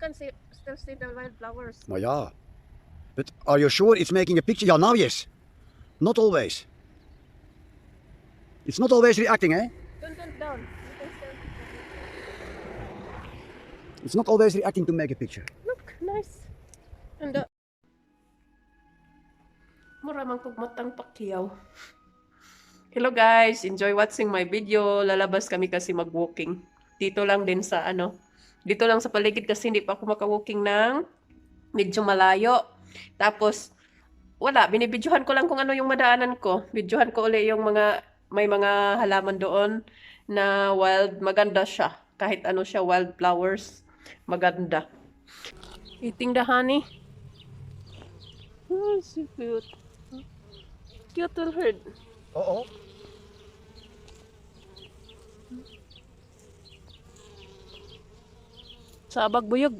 can still see the wildflowers. Maar ja. But are you sure it's making a picture? Yeah, now yes. Not always. It's not always reacting, eh? Don't down. You can still... It's not always reacting to make a picture. Look, nice. And mura mang pugmatang pakyaw. Hello guys, enjoy watching my video. Lalabas kami kasi mag-walking. Dito lang din sa dito lang sa paligid kasi hindi pa ako maka-walking ng medyo malayo. Tapos wala, binibidyohan ko lang kung ano yung madaanan ko. Bidyohan ko uli yung may mga halaman doon na wild, maganda siya. Kahit ano siya, wildflowers, maganda. Eating the honey. Oh, so cute. Cute little bird. Oo. Sabag buyog.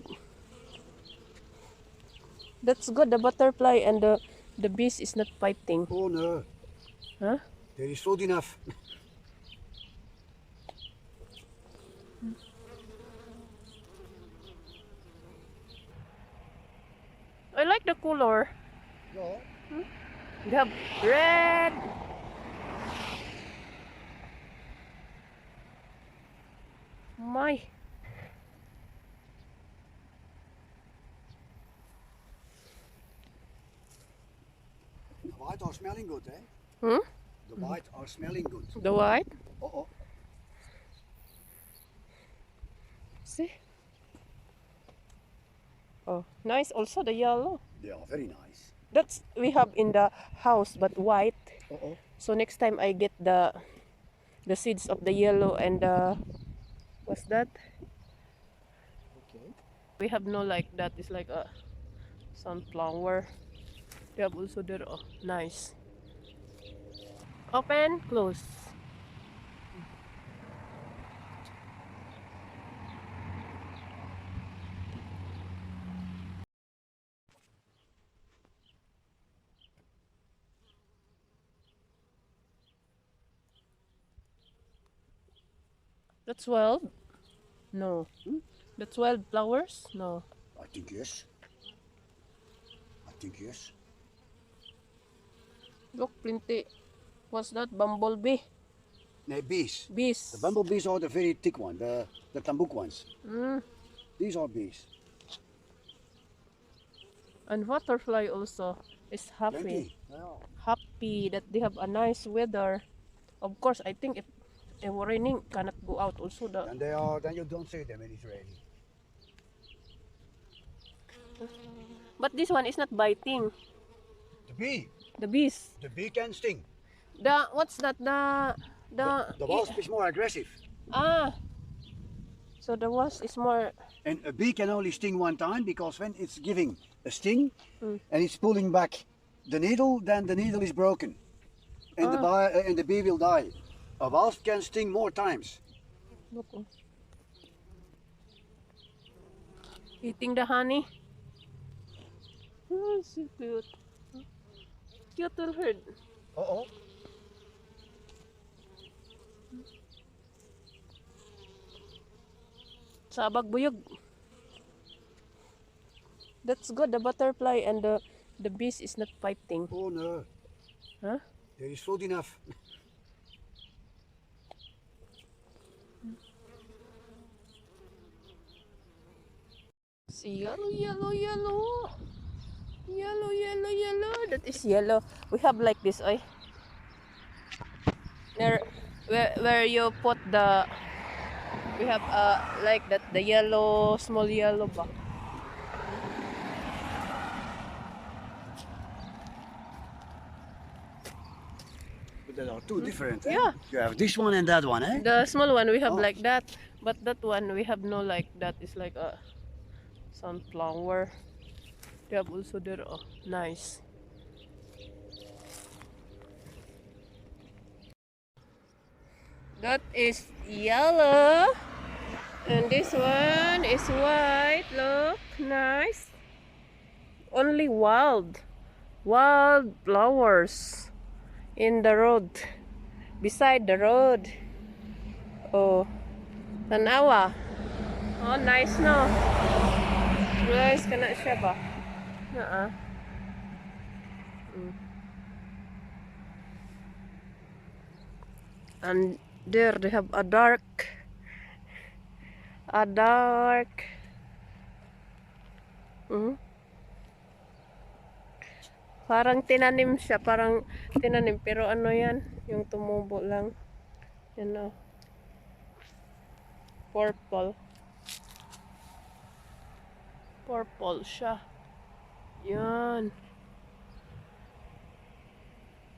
That's good. The butterfly and the bees is not fighting. Oh no. Huh? There is food enough. I like the color. Ja. They have red. My. The white are smelling good, eh? Hmm? The white are smelling good. The white. Oh. See? Oh, nice. Also the yellow. They are very nice. That's we have in the house, but white. Oh. So next time I get the seeds of the yellow and what's that? Okay. We have no like that. It's like a sunflower. They have also there. Oh, nice. Open, close. That's wild. No. That's wildflowers. No. I think yes. Look, plenty. What's that? Bumblebee. Nee, bees. Bees. The bumblebees are the very thick one, the tambuk ones. Mm. These are bees. And butterfly also is happy. Plenty. Yeah. Happy that they have a nice weather. Of course, I think if it were raining, cannot go out also. And then you don't see them when it's raining. But this one is not biting. The bee. The bees. The bee can sting. What's that? The wasp is more aggressive. So the wasp is more. And a bee can only sting one time because when it's giving a sting and it's pulling back the needle, then the needle is broken. And the bee will die. A wasp can sting more times. Look. Eating the honey. Oh, so cute. Cute little bird. Oh. Sabag buyog. That's good. The butterfly and the bees is not fighting. Oh no. Huh? There is food enough. See yellow. Yellow. That is yellow. We have like this, oy. There, where you put the. We have like that the yellow, small yellow ba. But there are two different. Eh? Yeah. You have this one and that one, eh? The small one we have Oh. like that, but that one we have no like that. It's like a sunflower. They have also there. Oh, nice. That is yellow, and this one is white. Look, nice. Only wild flowers in the road, beside the road. Oh, tanawa. Oh, nice no. nice ka na siya ba? Naa. And there they have a dark. Mm. Parang tinanim siya, parang tinanim pero ano yan, yung tumubo lang. Yan o. Purple. Purple siya. Yan.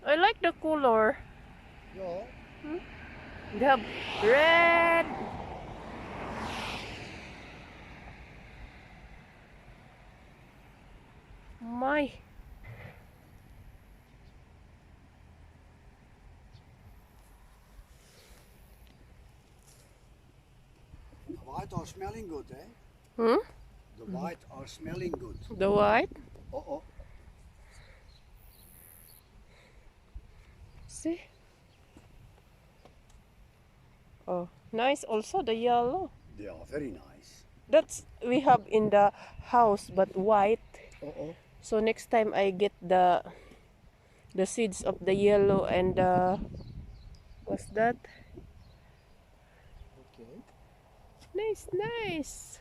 I like the color. Ja. They have red. My. The white are smelling good, eh? Hmm? The white are smelling good. The white. Oh. See? Oh, nice also the yellow. They are very nice. That's we have in the house but white. Oh. So next time I get the seeds of the yellow and the what's that? Okay. Nice.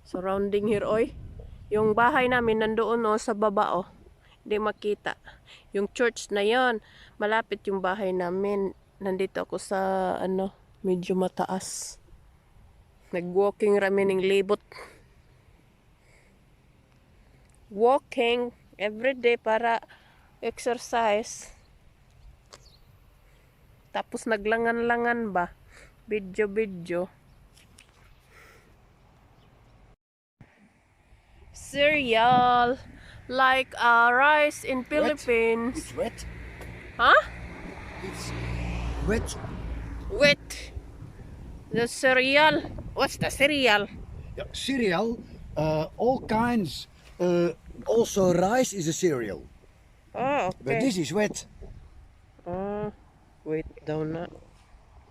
Surrounding here, oy. Yung bahay namin nandoon oh, sa baba oh. Hindi makita. Yung church na yon, malapit yung bahay namin. Nandito ako sa ano, medyo mataas. Nag-walking rami ng libot. Walking every day para exercise. Tapos naglangan-langan ba? Video. Cereal. Like rice in Philippines. It's wet. Huh? It's wet. Wet. The cereal. What's the cereal? Yeah, cereal, all kinds. Also, rice is a cereal. Oh, But okay. this is wet. Wait daw na.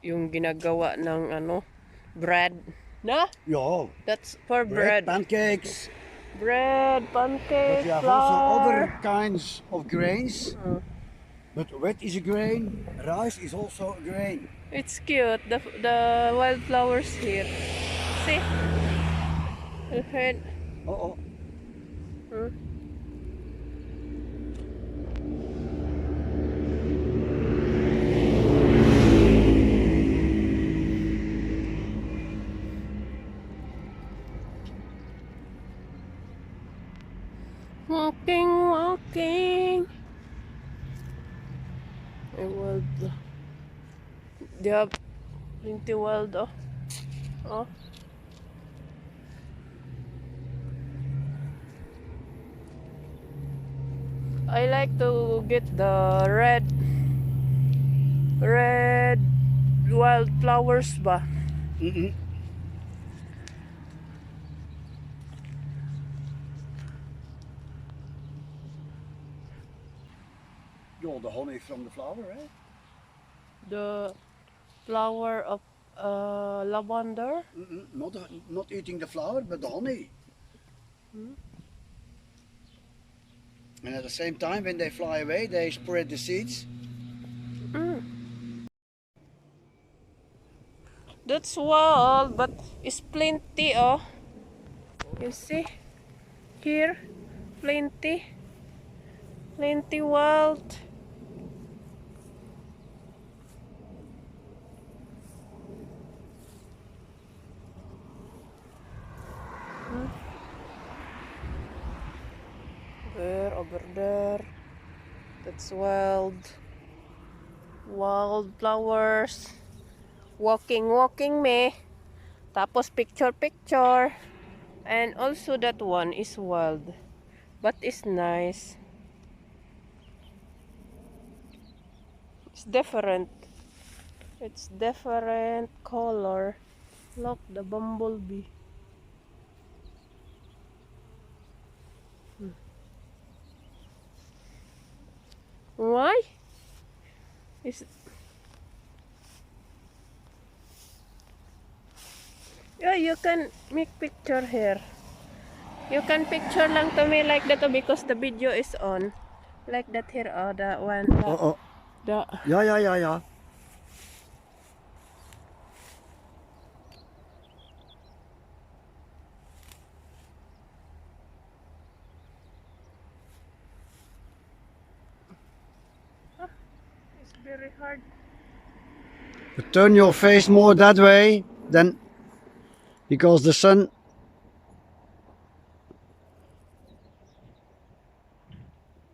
Yung ginagawa ng ano, bread. Na? Yeah. That's for Bread, bread. pancakes. Bread, But pancake, you have also flour. other kinds of grains. But wet is a grain. Rice is also a grain. It's cute. The wildflowers here. See? Ahead. Oh. Walking. A wild. They have plenty wild oh. Oh. I like to get the red wildflowers ba? Yeah, the honey from the flower, eh? The flower of lavender. Not eating the flower, but the honey. And at the same time, when they fly away, they spread the seeds. That's wild, but it's plenty oh. You see? Here, plenty wild. There, over there. That's wildflowers. Walking me. Tapos picture. And also that one is wild. But it's nice. It's different. It's different color. Look, the bumblebee. Why? Yeah, you can make picture here. You can picture lang to me like that because the video is on. Like that here, the one, Oh, oh. the Yeah, yeah, yeah, yeah. it's very hard. But turn your face more that way, then, because the sun.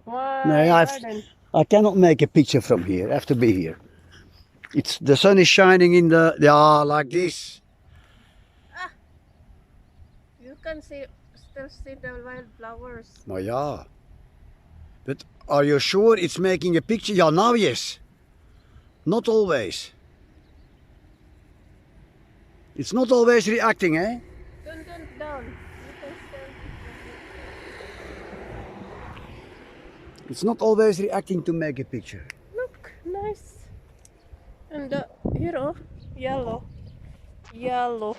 No, Why garden? I cannot make a picture from here. I have to be here. It's the sun is shining in the yeah like this. Ah, you can see still see the wildflowers. Oh yeah. But are you sure it's making a picture? Yeah, now yes. Not always. It's not always reacting, eh? Don't down. You can still It's not always reacting to make a picture. look nice. And the here oh, yellow, yellow.